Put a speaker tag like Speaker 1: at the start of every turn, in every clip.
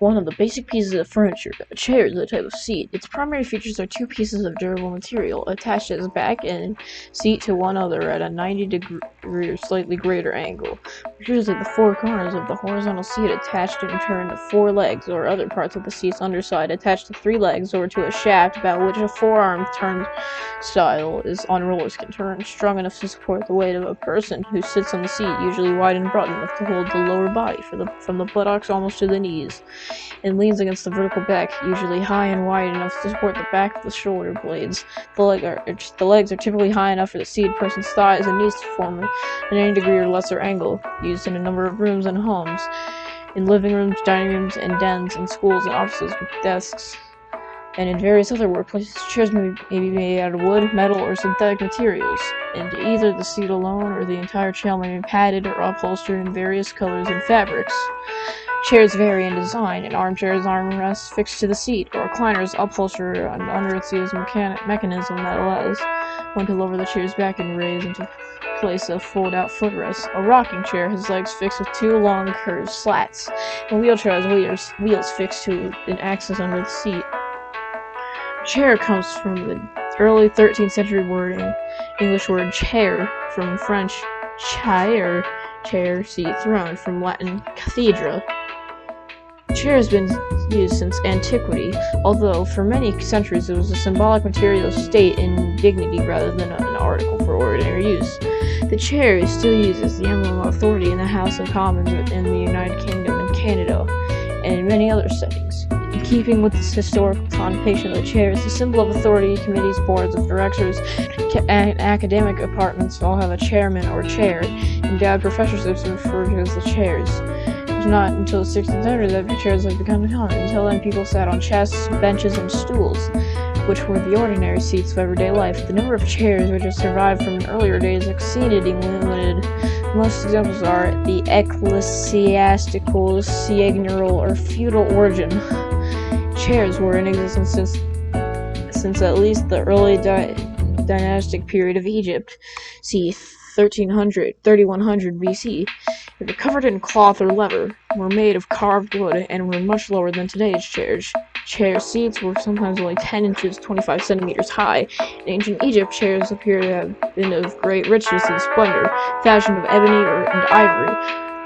Speaker 1: One of the basic pieces of furniture, a chair is a type of seat. Its primary features are two pieces of durable material attached at its back and seat to one another at a 90-degree or slightly greater angle. Usually the four corners of the horizontal seat attached in turn to four legs or other parts of the seat's underside attached to three legs or to a shaft about which a four-arm turnstile is on rollers can turn, strong enough to support the weight of a person who sits on the seat, usually wide and broad enough to hold the lower body from the buttocks almost to the knees, and leans against the vertical back, usually high and wide enough to support the back of the shoulder blades. The legs are typically high enough for the seated person's thighs and knees to form a 90-degree or lesser angle, used in a number of rooms and homes, in living rooms, dining rooms, and dens, in schools and offices with desks, and in various other workplaces. Chairs may be made out of wood, metal, or synthetic materials, and either the seat alone or the entire chair may be padded or upholstered in various colors and fabrics. Chairs vary in design. An armchair is armrests fixed to the seat, or a recliner is upholstered under its mechanism that allows one to lower the chair's back and raise into place a fold-out footrest. A rocking chair has legs fixed with two long curved slats. A wheelchair has wheels fixed to an axis under the seat. Chair comes from the early 13th century English word chair, from French chair, seat, throne, from Latin cathedra. Chair has been used since antiquity, although for many centuries it was a symbolic material of state and dignity rather than an article for ordinary use. The chair is still used as the emblem of authority in the House of Commons in the United Kingdom and Canada, and in many other settings. In keeping with this historical connotation, the chair is the symbol of authority. Committees, boards of directors, and academic departments all have a chairman or chair. Endowed professorships are referred to as the chairs. It was not until the 16th century that chairs have become common. Until then, people sat on chests, benches, and stools, which were the ordinary seats of everyday life. The number of chairs which have survived from earlier days is exceedingly limited. Most examples are the ecclesiastical, seigneurial, or feudal origin. Chairs were in existence since at least the early dynastic period of Egypt, c. 3100 BC. They were covered in cloth or leather, were made of carved wood, and were much lower than today's chairs. Chair seats were sometimes only 10 inches, 25 centimeters high. In ancient Egypt, chairs appear to have been of great richness and splendor, fashioned of ebony and ivory,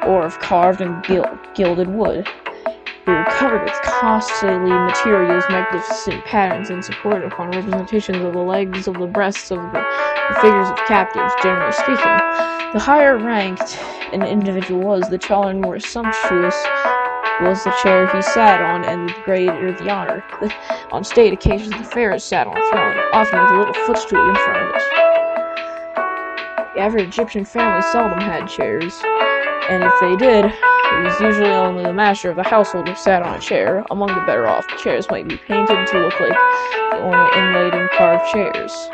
Speaker 1: or of carved and gilded wood. They were covered with costly materials, magnificent patterns, and supported upon representations of the legs, of the breasts, of the figures of captives, generally speaking. The higher ranked an individual was, the taller and more sumptuous was the chair he sat on, and the greater the honor. On state occasions, the pharaoh sat on a throne, often with a little footstool in front of it. The average Egyptian family seldom had chairs, and if they did, it was usually only the master of the household who sat on a chair. Among the better off, chairs might be painted to look like the ornate, inlaid, and carved chairs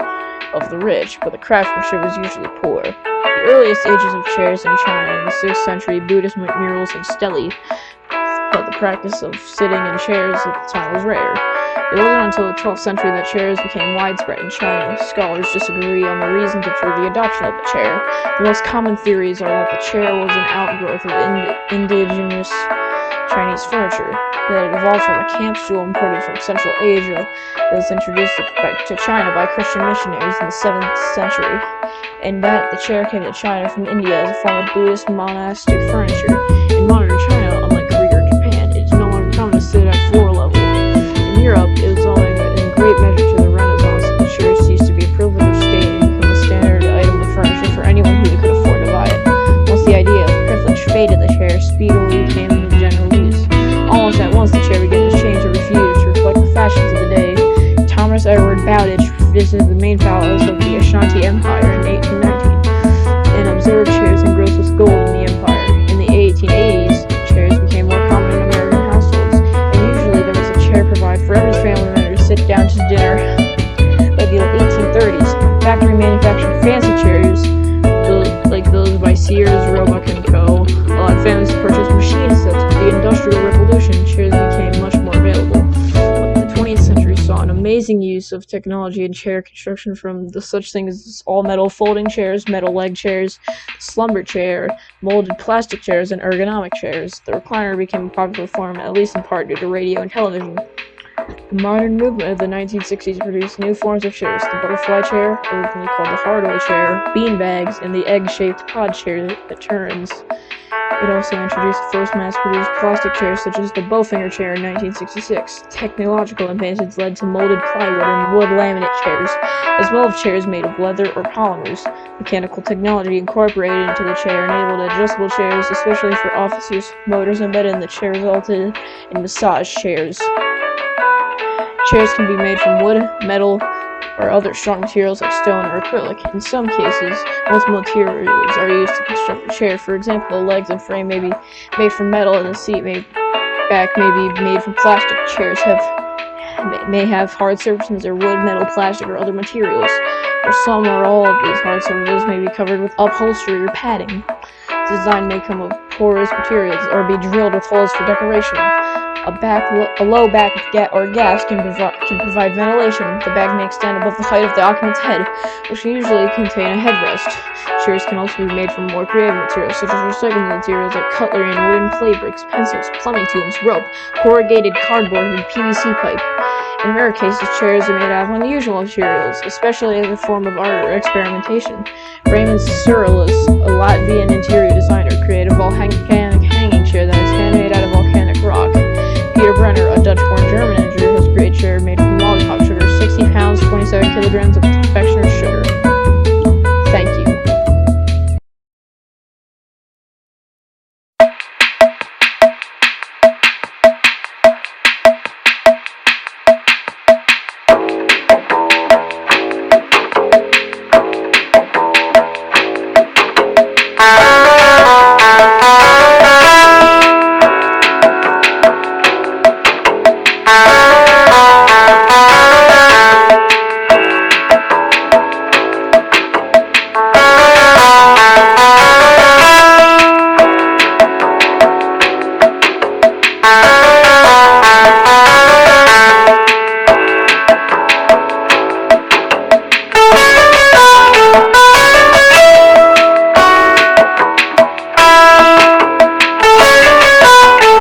Speaker 1: of the rich, but the craftsmanship was usually poor. The earliest ages of chairs in China in the 6th century, Buddhist murals and stelae, but the practice of sitting in chairs at the time was rare. It wasn't until the 12th century that chairs became widespread in China. Scholars disagree on the reasons for the adoption of the chair. The most common theories are that the chair was an outgrowth of indigenous Chinese furniture, that it evolved from a camp stool imported from Central Asia that was introduced to China by Christian missionaries in the 7th century, and that the chair came to China from India as a form of Buddhist monastic furniture. In modern China, unlike Korea or Japan, it is no longer common to sit at floor level. In Europe, it was owing in great measure to the Renaissance that the chair ceased to be a privilege of state and became a standard item of furniture for anyone who could afford to buy it. Once the idea of privilege faded, the chair speedily became in general use. Almost at once, the chair began to change or refuse to reflect the fashions of the day. Thomas Edward Bowditch visited the main palace of the Ashanti Empire in 1819 and observed chairs engrossed with gold in the empire. In the 1880s, chairs became more common in American households, and usually there was a chair provided for every family member to sit down to dinner. By the 1830s, factory manufactured fancy chairs, like those by Sears, Roebuck & Co., allowed families to purchase machine sets. With the Industrial Revolution, chairs became much more available. The 20th century saw an amazing increasing use of technology in chair construction, from the such things as all-metal folding chairs, metal leg chairs, slumber chair, molded plastic chairs, and ergonomic chairs. The recliner became a popular form, at least in part due to radio and television. The modern movement of the 1960s produced new forms of chairs: the butterfly chair, originally called the Hardaway chair, beanbags, and the egg-shaped pod chair that turns. It also introduced the first mass-produced plastic chairs, such as the Bowfinger chair in 1966. Technological advances led to molded plywood and wood laminate chairs, as well as chairs made of leather or polymers. Mechanical technology incorporated into the chair enabled adjustable chairs, especially for office use. Motors embedded in the chair resulted in massage chairs. Chairs can be made from wood, metal, or other strong materials like stone or acrylic. In some cases, multiple materials are used to construct the chair. For example, the legs and frame may be made from metal, and the seat back may be made from plastic. Chairs may have hard surfaces or wood, metal, plastic, or other materials. Or some or all of these hard surfaces may be covered with upholstery or padding. The design may come of porous materials or be drilled with holes for decoration. A low back or gas can provide ventilation. The back may extend above the height of the occupant's head, which can usually contain a headrest. Chairs can also be made from more creative materials, such as recycled materials like cutlery and wooden play bricks, pencils, plumbing tools, rope, corrugated cardboard, and PVC pipe. In rare cases, chairs are made out of unusual materials, especially as a form of art or experimentation. Raymond Searles, a Latvian interior designer, created a volcanic hanging chair that is handmade out of volcanic rock. Peter Brenner, a Dutch-born German